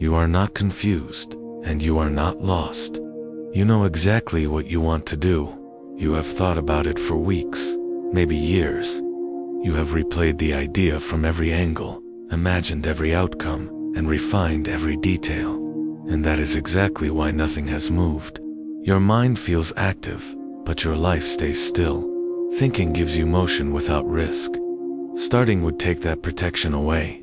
You are not confused, and you are not lost. You know exactly what you want to do. You have thought about it for weeks, maybe years. You have replayed the idea from every angle, imagined every outcome, and refined every detail. And that is exactly why nothing has moved. Your mind feels active, but your life stays still. Thinking gives you motion without risk. Starting would take that protection away.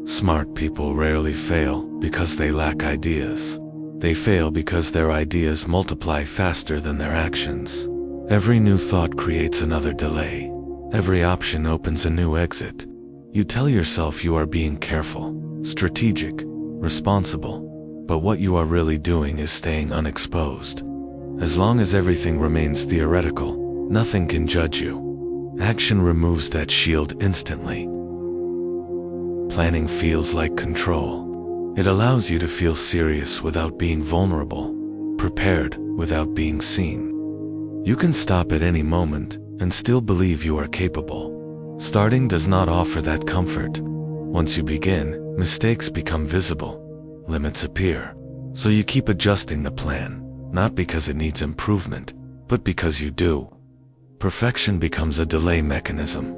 Smart people rarely fail because they lack ideas. They fail because their ideas multiply faster than their actions. Every new thought creates another delay. Every option opens a new exit. You tell yourself you are being careful, strategic, responsible, but what you are really doing is staying unexposed. As long as everything remains theoretical, nothing can judge you. Action removes that shield instantly. Planning feels like control. It allows you to feel serious without being vulnerable, prepared without being seen. You can stop at any moment and still believe you are capable. Starting does not offer that comfort. Once you begin, mistakes become visible. Limits appear. So you keep adjusting the plan, not because it needs improvement, but because you do. Perfection becomes a delay mechanism.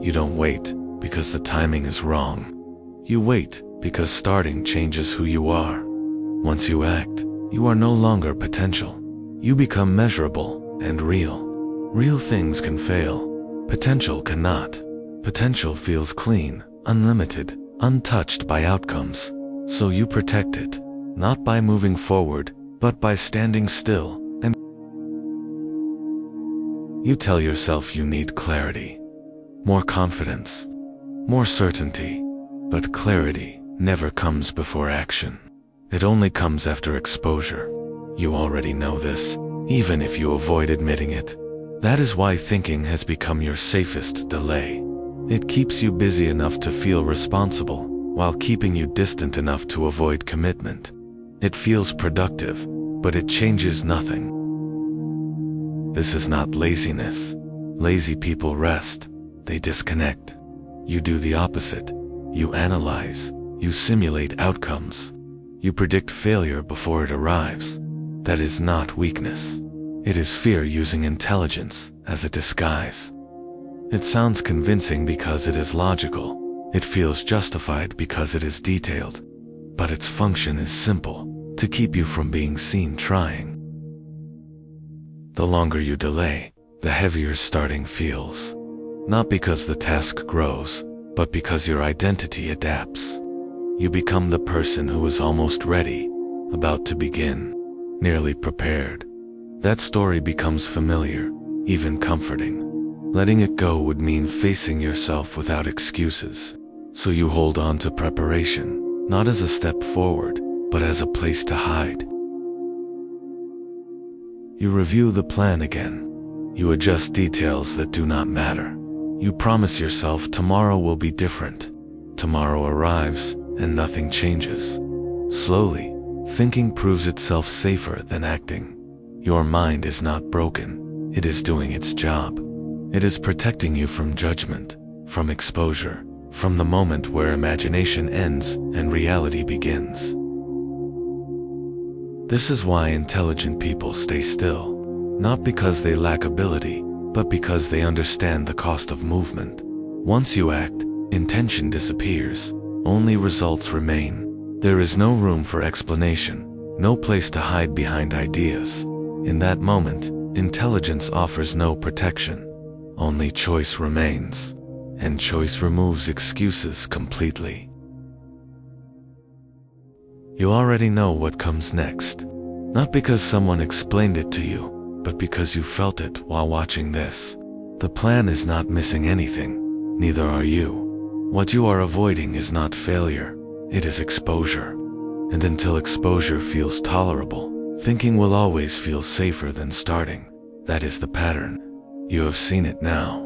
You don't wait because the timing is wrong. You wait because starting changes who you are. Once you act, you are no longer potential. You become measurable and real. Real things can fail. Potential cannot. Potential feels clean, unlimited, untouched by outcomes. So you protect it, not by moving forward, but by standing still, and you tell yourself you need clarity, more confidence, more certainty, but clarity never comes before action. It only comes after exposure. You already know this, even if you avoid admitting it. That is why thinking has become your safest delay. It keeps you busy enough to feel responsible, while keeping you distant enough to avoid commitment. It feels productive, but it changes nothing. This is not laziness. Lazy people rest. They disconnect. You do the opposite. You analyze. You simulate outcomes. You predict failure before it arrives. That is not weakness. It is fear using intelligence as a disguise. It sounds convincing because it is logical. It feels justified because it is detailed. But its function is simple, to keep you from being seen trying. The longer you delay, the heavier starting feels. Not because the task grows, but because your identity adapts. You become the person who is almost ready, about to begin, nearly prepared. That story becomes familiar, even comforting. Letting it go would mean facing yourself without excuses. So you hold on to preparation, not as a step forward, but as a place to hide. You review the plan again. You adjust details that do not matter. You promise yourself tomorrow will be different. Tomorrow arrives, and nothing changes. Slowly, thinking proves itself safer than acting. Your mind is not broken. It is doing its job. It is protecting you from judgment, from exposure, from the moment where imagination ends and reality begins. This is why intelligent people stay still. Not because they lack ability, but because they understand the cost of movement. Once you act, intention disappears. Only results remain. There is no room for explanation, no place to hide behind ideas. In that moment, intelligence offers no protection. Only choice remains, and choice removes excuses completely. You already know what comes next, not because someone explained it to you, but because you felt it while watching this. The plan is not missing anything, neither are you. What you are avoiding is not failure, it is exposure. And until exposure feels tolerable, thinking will always feel safer than starting. That is the pattern. You have seen it now.